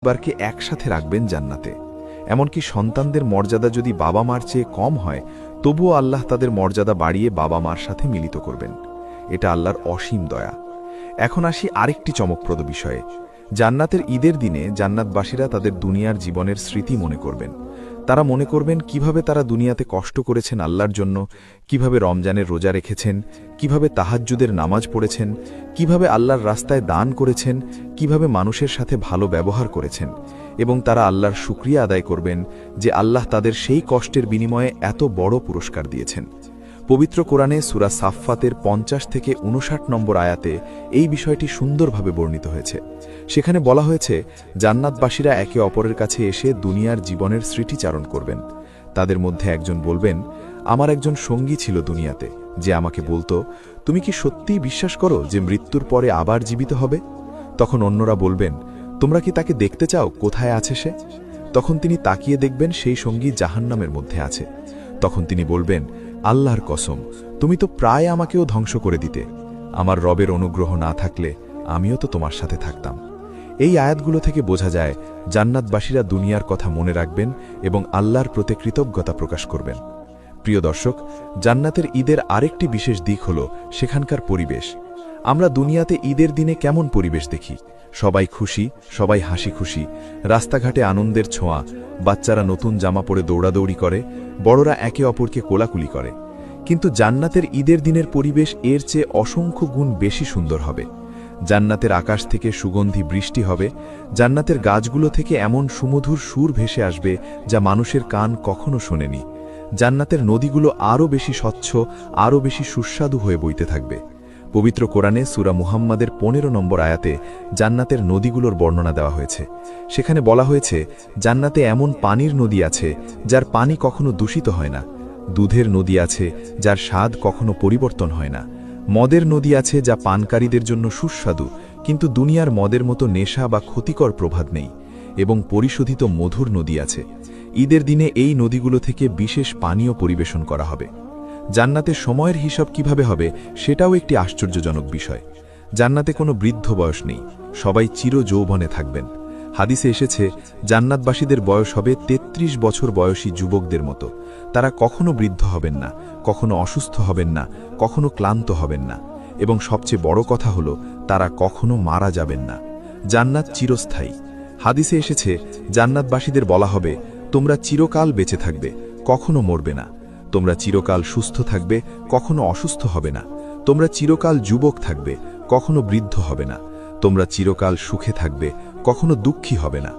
পরিবারকে একসাথে রাখবেন জান্নাতে। এমনকি সন্তানদের মর্যাদা যদি বাবা মার চেয়ে কম হয়, তবুও আল্লাহ তাদের মর্যাদা বাড়িয়ে বাবা মার সাথে মিলিত করবেন। এটা আল্লাহর অসীম দয়া। এখন আসি আরেকটি চমকপ্রদ বিষয়ে। জান্নাতের ঈদের দিনে জান্নাতবাসীরা তাদের দুনিয়ার জীবনের স্মৃতি মনে করবেন। তারা মনে করবেন কিভাবে তারা দুনিয়াতে কষ্ট করেছেন আল্লাহর জন্য, কিভাবে রমজানের রোজা রেখেছেন, কিভাবে তাহাজ্জুদের নামাজ পড়েছেন, কিভাবে আল্লাহর রাস্তায় দান করেছেন, কিভাবে মানুষের সাথে ভালো ব্যবহার করেছেন। এবং তারা আল্লাহর শুকরিয়া আদায় করবেন যে আল্লাহ তাদের সেই কষ্টের বিনিময়ে এত বড় পুরস্কার দিয়েছেন। পবিত্র কোরআনে সূরা সাফফাতের ৫০ থেকে ৫৯ নম্বর আয়াতে এই বিষয়টি সুন্দরভাবে বর্ণিত হয়েছে। সেখানে বলা হয়েছে, জান্নাতবাসীরা একে অপরের কাছে এসে দুনিয়ার জীবনের স্মৃতিচারণ করবেন। তাদের মধ্যে একজন বলবেন, আমার একজন সঙ্গী ছিল দুনিয়াতে, যে আমাকে বলতো, তুমি কি সত্যিই বিশ্বাস করো যে মৃত্যুর পরে আবার জীবিত হবে? তখন অন্যরা বলবেন, তোমরা কি তাকে দেখতে চাও, কোথায় আছে সে? তখন তিনি তাকিয়ে দেখবেন সেই সঙ্গী জাহান্নামের মধ্যে আছে। তখন তিনি বলবেন, আল্লাহর কসম, তুমি তো প্রায় আমাকেও ধ্বংস করে দিতে। আমার রবের অনুগ্রহ না থাকলে আমিও তো তোমার সাথে থাকতাম। এই আয়াতগুলো থেকে বোঝা যায় জান্নাতবাসীরা দুনিয়ার কথা মনে রাখবেন এবং আল্লাহর প্রতি কৃতজ্ঞতা প্রকাশ করবেন। প্রিয় দর্শক, জান্নাতের ঈদের আরেকটি বিশেষ দিক হল সেখানকার পরিবেশ। আমরা দুনিয়াতে ঈদের দিনে কেমন পরিবেশ দেখি? সবাই খুশি, সবাই হাসি খুশি, রাস্তাঘাটে আনন্দের ছোঁয়া, বাচ্চারা নতুন জামা পরে দৌড়াদৌড়ি করে, বড়রা একে অপরকে কোলাকুলি করে। কিন্তু জান্নাতের ঈদের দিনের পরিবেশ এর চেয়ে অসংখ্য গুণ বেশি সুন্দর হবে। জান্নাতের আকাশ থেকে সুগন্ধি বৃষ্টি হবে, জান্নাতের গাছগুলো থেকে এমন সুমধুর সুর ভেসে আসবে যা মানুষের কান কখনো শোনেনি। জান্নাতের নদীগুলো আরও বেশি স্বচ্ছ, আরও বেশি সুস্বাদু হয়ে বইতে থাকবে। পবিত্র কোরআনে সূরা মুহাম্মাদের ১৫ নম্বর আয়াতে জান্নাতের নদীগুলোর বর্ণনা দেওয়া হয়েছে। সেখানে বলা হয়েছে, জান্নাতে এমন পানির নদী আছে যার পানি কখনো দূষিত হয় না, দুধের নদী আছে যার স্বাদ কখনো পরিবর্তন হয় না, মদের নদী আছে যা পানকারীদের জন্য সুস্বাদু কিন্তু দুনিয়ার মদের মতো নেশা বা ক্ষতিকর প্রভাব নেই, এবং পরিশোধিত মধুর নদী আছে। ঈদের দিনে এই নদীগুলো থেকে বিশেষ পানীয় পরিবেশন করা হবে। জান্নাতে সময়ের হিসাব কিভাবে হবে সেটাও একটি আশ্চর্যজনক বিষয়। জান্নাতে কোনো বৃদ্ধ বয়স নেই, সবাই চির যৌবনে থাকবেন। হাদিসে এসেছে, জান্নাতবাসীদের বয়স হবে ৩৩ বছর বয়সী যুবকদের মতো। তারা কখনো বৃদ্ধ হবেন না, কখনো অসুস্থ হবেন না, কখনো ক্লান্ত হবেন না, এবং সবচেয়ে বড় কথা হলো তারা কখনো মারা যাবেন না। জান্নাত চিরস্থায়ী। হাদিসে এসেছে, জান্নাতবাসীদের বলা হবে, তোমরা চিরকাল বেঁচে থাকবে, কখনো মরবে না। তোমরা চিরকাল সুস্থ থাকবে, কখনো অসুস্থ হবে না। তোমরা চিরকাল যুবক থাকবে, কখনো বৃদ্ধ হবে না। তোমরা চিরকাল সুখে থাকবে, কখনো দুঃখী হবে না।